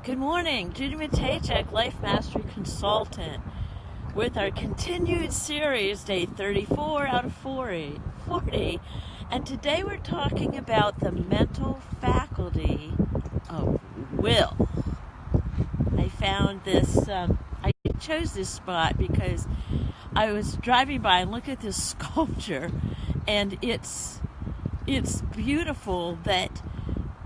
Good morning, Judy Matejczyk, Life Mastery Consultant, with our continued series, day 34 out of 40. And today we're talking about the mental faculty of will. I found this, I chose this spot because I was driving by and looked at this sculpture, and it's beautiful that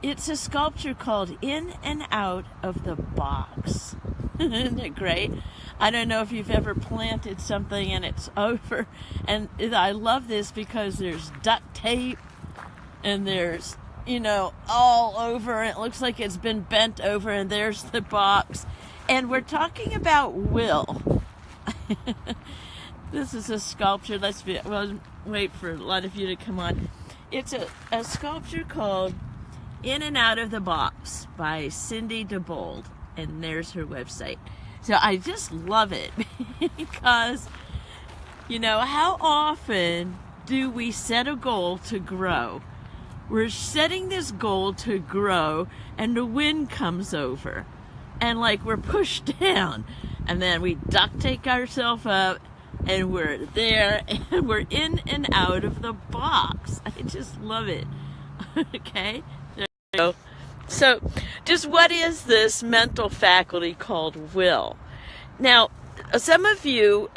it's a sculpture called In and Out of the Box. Isn't it great? I don't know if you've ever planted something and it's over. And I love this because there's duct tape and there's, all over. It looks like it's been bent over, and there's the box. And we're talking about will. This is a sculpture. Wait for a lot of you to come on. It's a sculpture called In and Out of the Box by Cindy DeBold, and there's her website. So I just love it because, how often do we set a goal to grow? We're setting this goal to grow, and the wind comes over, and we're pushed down, and then we duct tape ourselves up, and we're there, and we're in and out of the box. I just love it. Okay? So, just what is this mental faculty called will? Now, some of you,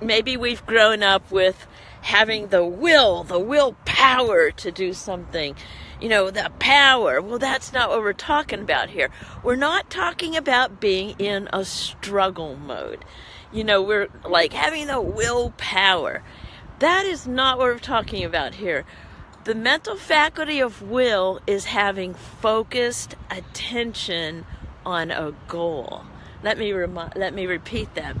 maybe we've grown up with having the willpower to do something. The power. Well, that's not what we're talking about here. We're not talking about being in a struggle mode. We're having the willpower. That is not what we're talking about here. The mental faculty of will is having focused attention on a goal. Let me repeat that.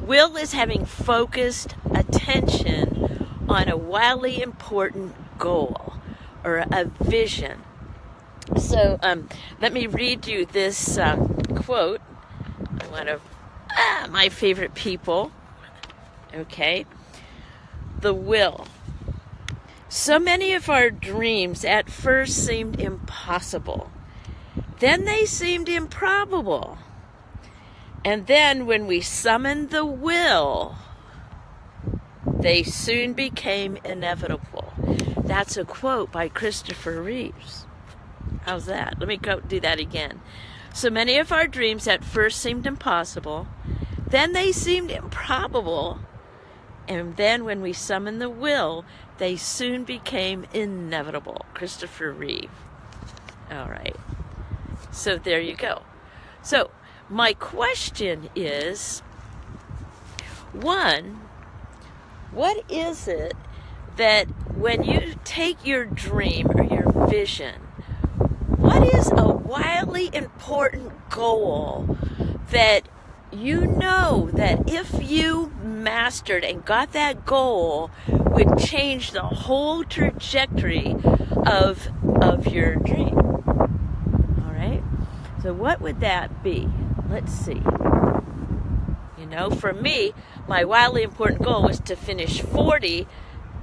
Will is having focused attention on a wildly important goal or a vision. So let me read you this quote. One of my favorite people. Okay. The will. So many of our dreams at first seemed impossible. Then they seemed improbable. And then when we summoned the will, they soon became inevitable. That's a quote by Christopher Reeves. How's that? Let me go do that again. So many of our dreams at first seemed impossible. Then they seemed improbable. And then when we summoned the will, they soon became inevitable. Christopher Reeve. All right. So there you go. So my question is, one, what is it that when you take your dream or your vision, what is a wildly important goal that that if you mastered and got that goal would change the whole trajectory of your dream? All right. So what would that be? Let's see. For me, my wildly important goal was to finish 40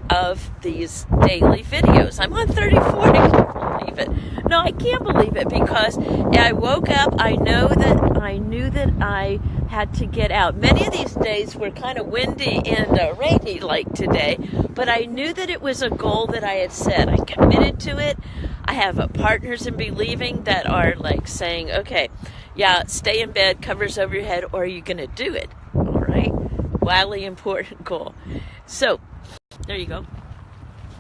of these daily videos. I'm on 34. I can't believe it. No, I can't believe it because I woke up. I knew that I had to get out. Many of these days were kind of windy and rainy like today, but I knew that it was a goal that I had set. I committed to it. I have partners in believing that are saying, okay, yeah, stay in bed, covers over your head, or are you going to do it? All right. Wildly important goal. So there you go.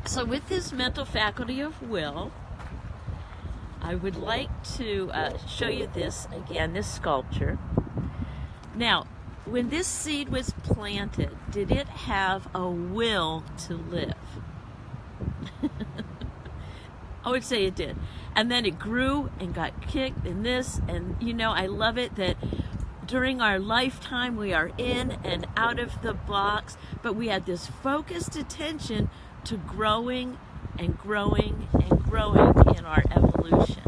So with this mental faculty of will, I would like to show you this sculpture. Now, when this seed was planted, did it have a will to live? I would say it did. And then it grew and got kicked and this, and I love it that during our lifetime we are in and out of the box, but we had this focused attention to growing and growing and growing in our evolution.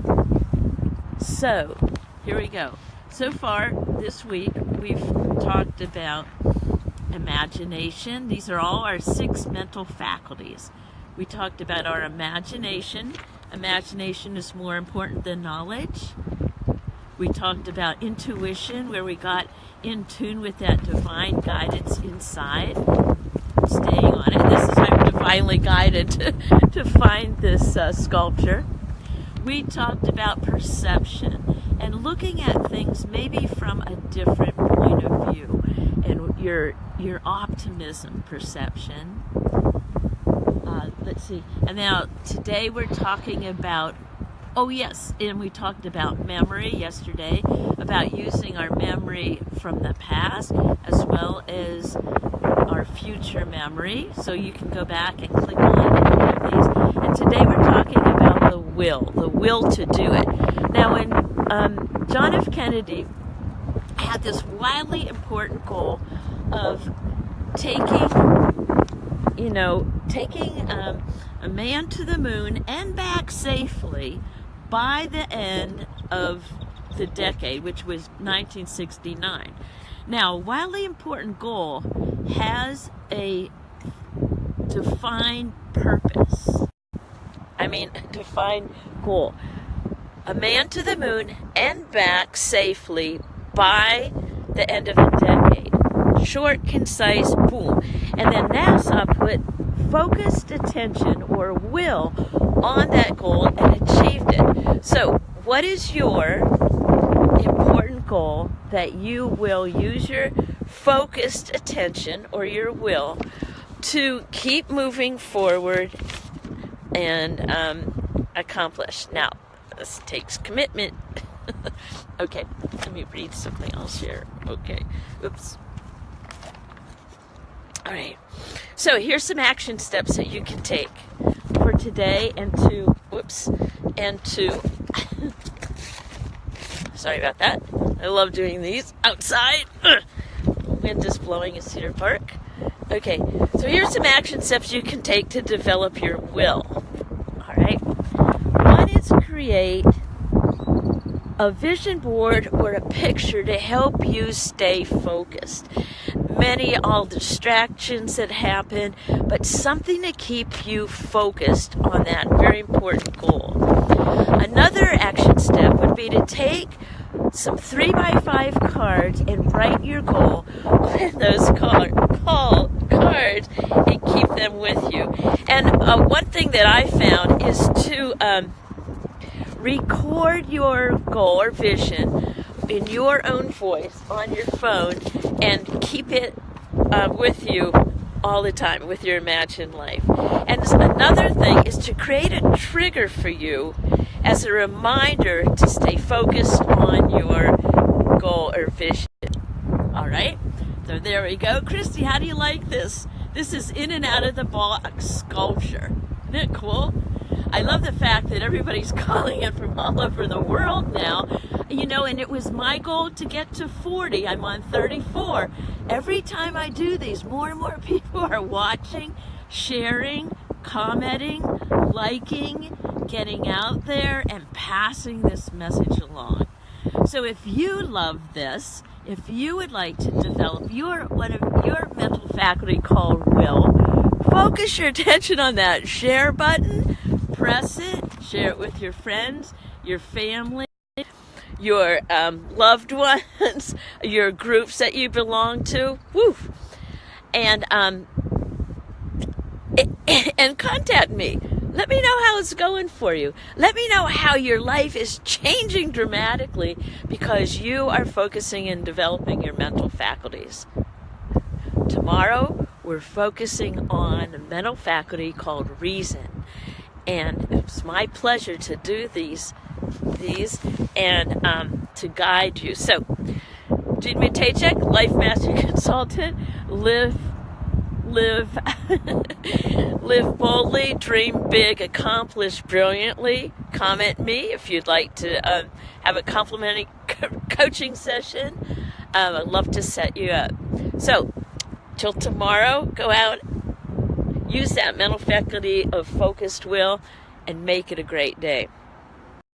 So, here we go. So far this week we've talked about imagination. These are all our 6 mental faculties. We talked about our imagination. Imagination is more important than knowledge. We talked about intuition, where we got in tune with that divine guidance inside, staying on it. This is I'm divinely guided to find this sculpture. We talked about perception and looking at things maybe from a different point of view, and your optimism perception. Let's see. And now today we're talking about, oh yes, and we talked about memory yesterday, about using our memory from the past as well as our future memory. So you can go back and click on any of these. And today we're talking about the will to do it. Now when John F. Kennedy had this wildly important goal of taking a man to the moon and back safely by the end of the decade, which was 1969. Now, a wildly important goal has a defined purpose. Defined goal. A man to the moon and back safely by the end of the decade. Short, concise, boom. And then NASA put focused attention or will on that goal and achieved it. So, what is your important goal that you will use your focused attention or your will to keep moving forward and accomplish? Now, this takes commitment. Okay, let me read something else here. Okay, oops. All right, so here's some action steps that you can take for today and to, sorry about that. I love doing these outside. Wind is blowing in Cedar Park. Okay, so here's some action steps you can take to develop your will. All right, one is create a vision board or a picture to help you stay focused. All distractions that happen, but something to keep you focused on that very important goal. Another action step would be to take some 3x5 cards and write your goal on those cards and keep them with you. And one thing that I found is to record your goal or vision in your own voice on your phone and keep it with you all the time with your imagined life. And another thing is to create a trigger for you as a reminder to stay focused on your goal or vision. All right, so there we go. Christy, how do you like this? This is in and out of the box sculpture. Isn't it cool? I love the fact that everybody's calling it from all over the world now. And it was my goal to get to 40. I'm on 34. Every time I do these, more and more people are watching, sharing, commenting, liking, getting out there, and passing this message along. So if you love this, if you would like to develop one of your mental faculty called will, focus your attention on that share button, press it, share it with your friends, your family, your loved ones, your groups that you belong to. Woo! And contact me. Let me know how it's going for you. Let me know how your life is changing dramatically because you are focusing and developing your mental faculties. Tomorrow, we're focusing on a mental faculty called reason. And it's my pleasure to do these and to guide you. So, judymatejczyk, Life Master Consultant, live boldly, dream big, accomplish brilliantly. Comment me if you'd like to have a complimentary coaching session. I'd love to set you up. So, till tomorrow, go out, use that mental faculty of focused will, and make it a great day.